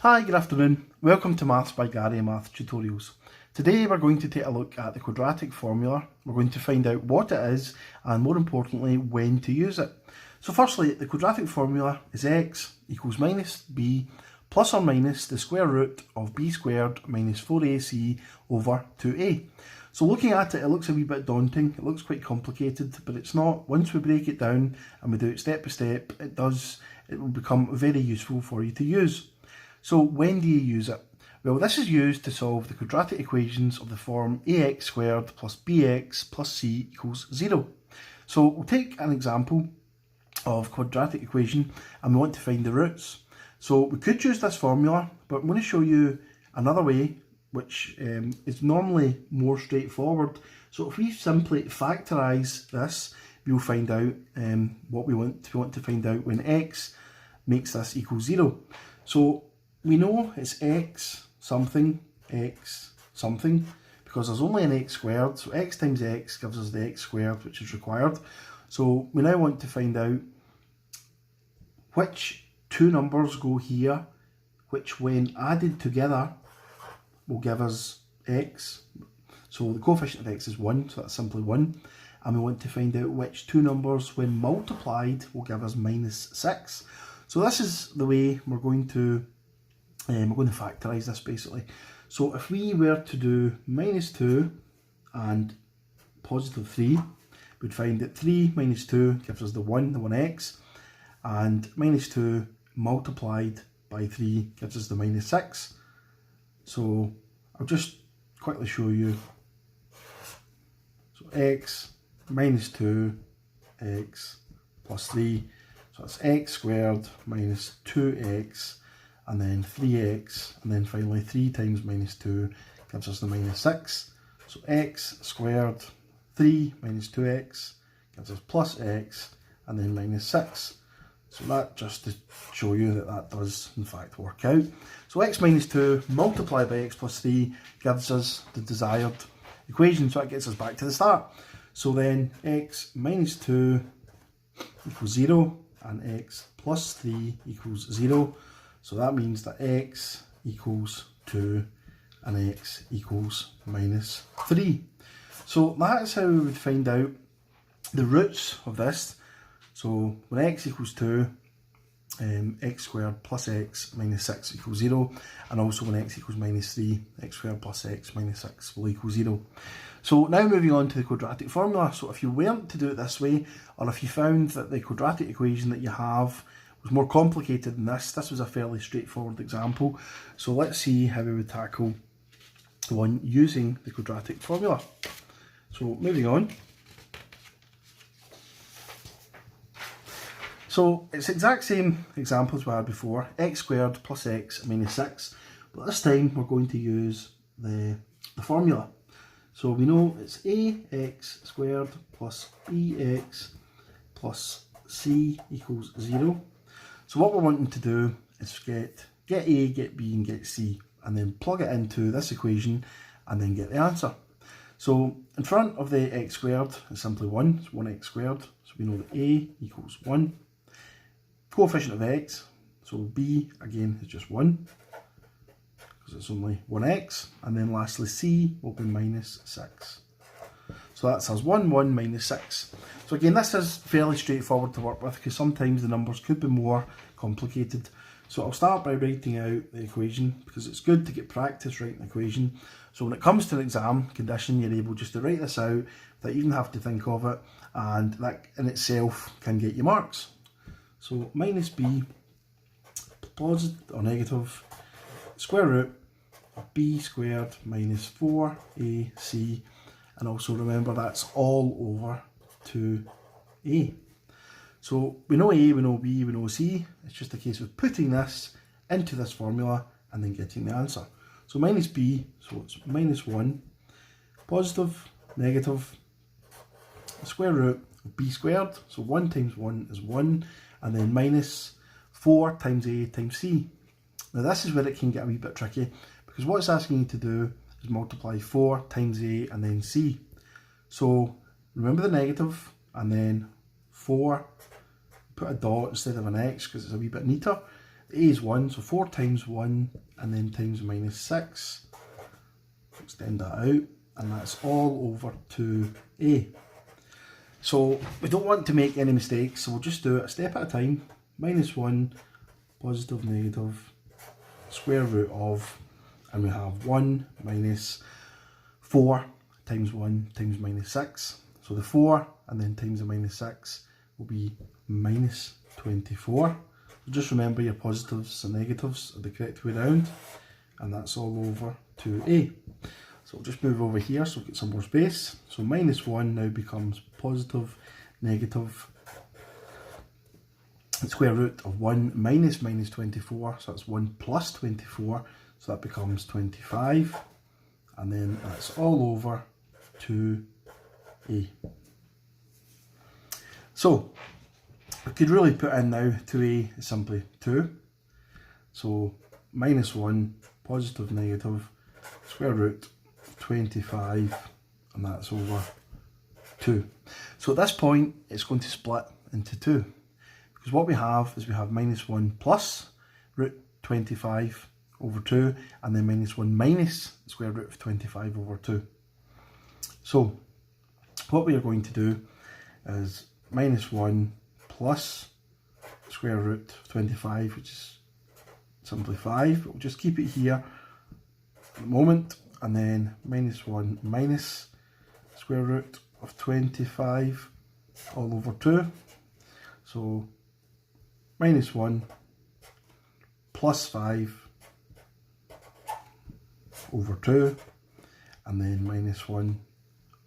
Hi, good afternoon. Welcome to Maths by Gary Math Tutorials. Today we're going to take a look at the quadratic formula. We're going to find out what it is and, more importantly, when to use it. So firstly, the quadratic formula is x equals minus b plus or minus the square root of b squared minus 4ac over 2a. So looking at it, it looks a wee bit daunting. It looks quite complicated, but it's not. Once we break it down and we do it step by step, it will become very useful for you to use. So when do you use it? Well, this is used to solve the quadratic equations of the form ax squared plus bx plus c equals 0. So we'll take an example of quadratic equation and we want to find the roots. So we could use this formula, but I'm going to show you another way which is normally more straightforward. So if we simply factorise this, we'll find out what we want. We want to find out when x makes this equal 0. So we know it's x something, because there's only an x squared, so x times x gives us the x squared, which is required. So we now want to find out which two numbers go here, which when added together will give us x. So the coefficient of x is 1, so that's simply 1. And we want to find out which two numbers when multiplied will give us minus 6. So this is the way we're going to factorise this basically. So if we were to do minus 2 and positive 3, we'd find that 3 minus 2 gives us the 1x, and minus 2 multiplied by 3 gives us the minus 6. So I'll just quickly show you. So x minus 2, x plus 3, so that's x squared minus 2x, and then 3x, and then finally 3 times minus 2 gives us the minus 6. So x squared, 3 minus 2x gives us plus x, and then minus 6. So that just to show you that that does in fact work out. So x minus 2 multiplied by x plus 3 gives us the desired equation, so that gets us back to the start. So then x minus 2 equals 0, and x plus 3 equals 0. So that means that x equals 2 and x equals minus 3. So that is how we would find out the roots of this. So when x equals 2, x squared plus x minus 6 equals 0. And also when x equals minus 3, x squared plus x minus 6 will equal 0. So now moving on to the quadratic formula. So if you weren't to do it this way, or if you found that the quadratic equation that you have was more complicated than this was a fairly straightforward example. So let's see how we would tackle the one using the quadratic formula. So moving on. So it's the exact same example as we had before, x squared plus x minus 6, but this time we're going to use the formula. So we know it's ax squared plus bx plus c equals 0. So what we're wanting to do is get a, get b and get c, and then plug it into this equation and then get the answer. So in front of the x squared is simply 1, it's 1x squared, so we know that a equals 1. Coefficient of x, so b again is just 1, because it's only 1x, and then lastly c will be minus 6. So that's us 1, 1 minus 6. So again, this is fairly straightforward to work with because sometimes the numbers could be more complicated. So I'll start by writing out the equation because it's good to get practice writing the equation. So when it comes to an exam condition, you're able just to write this out without even have to think of it, and that in itself can get you marks. So minus b, positive or negative, square root of b squared minus 4ac, and also remember that's all over 2a. So we know a, we know b, we know c. It's just a case of putting this into this formula and then getting the answer. So minus b, so it's minus 1, positive, negative, square root of b squared, so 1 times 1 is 1, and then minus 4 times a times c. Now this is where it can get a wee bit tricky, because what it's asking you to do is multiply 4 times a and then c. So remember the negative, and then 4, put a dot instead of an x because it's a wee bit neater. A is 1, so 4 times 1 and then times minus 6. Extend that out, and that's all over 2a. So we don't want to make any mistakes, so we'll just do it a step at a time. Minus 1, positive, negative, square root of, and we have 1 minus 4 times 1 times minus 6. So the 4 and then times the minus 6 will be minus 24. So just remember your positives and negatives are the correct way around, and that's all over 2a. So we'll just move over here so we'll get some more space. So minus 1 now becomes positive, negative, square root of 1 minus 24, so that's 1 plus 24, so that becomes 25, and then that's all over 2a. So we could really put in now 2a is simply 2, so minus 1, positive, negative, square root of 25, and that's over 2. So at this point it's going to split into 2, because what we have is we have minus 1 plus root 25 over 2, and then minus 1 minus the square root of 25 over 2. So what we are going to do is minus 1 plus square root of 25, which is simply 5, but we'll just keep it here at the moment, and then minus 1 minus square root of 25 all over 2. So minus 1 plus 5 over 2, and then minus 1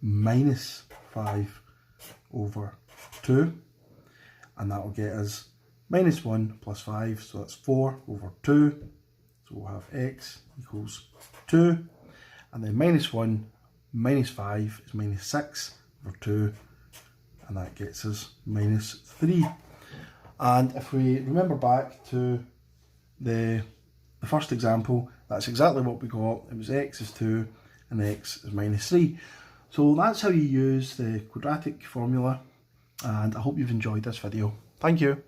minus 5 over 2, and that will get us minus 1 plus 5, so that's 4 over 2, so we'll have x equals 2, and then minus 1 minus 5 is minus 6 over 2, and that gets us minus 3. And if we remember back to the first example, that's exactly what we got. It was x is 2 and x is minus 3. So that's how you use the quadratic formula, and I hope you've enjoyed this video. Thank you.